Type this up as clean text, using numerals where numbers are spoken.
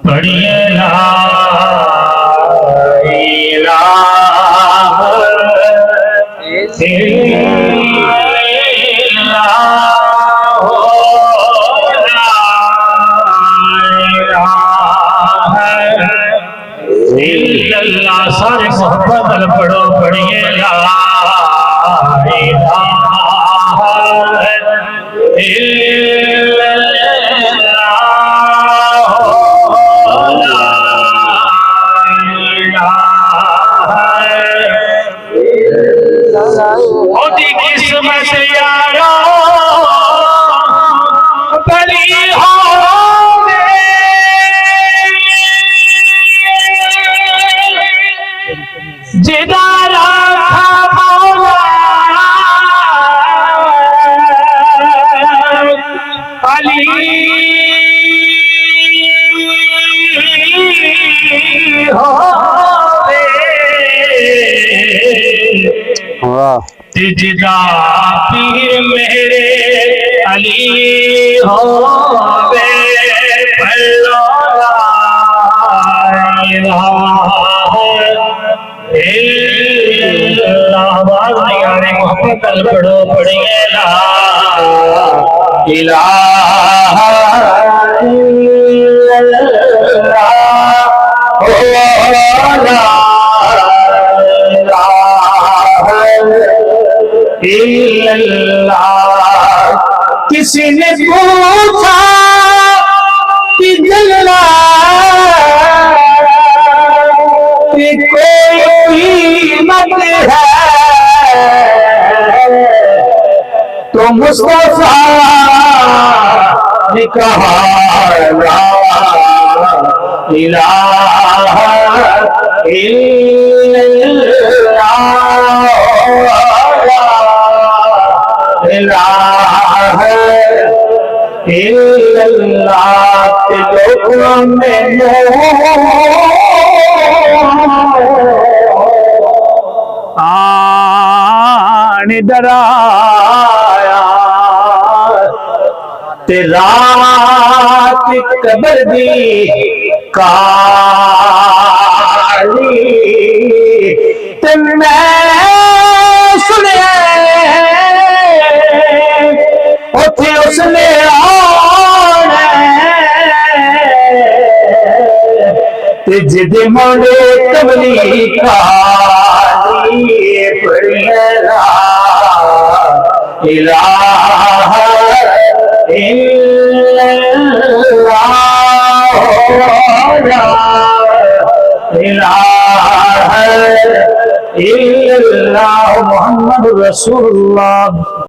پڑھیے لا الہ الا اللہ سارے محبت نال پڑھو پڑھیے لا الہ الا ہوتی قسمت یارو بلی ہوے جدارا تھا مولا علی ہوے جدا پیر میرے علی ہوے پڑھو لا الہ الا اللہ آواز نہیں آ رہی محبت نال پڑھو پڑھیے لا الہ الا اللہ کسی نے پوچھا کہ جلنا کہ کوئی قیمت ہے تو مصطفیٰ نے کہا لا الہ الا اللہ الا اللہ کے لوگوں میں آن ڈرایا تے رات قبر دی کالی تے میں سنیا اوتھے اس نے آنا تے جدے موڑے کملی کالی پڑھیے لا الہ الا اللہ الہ الا اللہ محمد رسول اللہ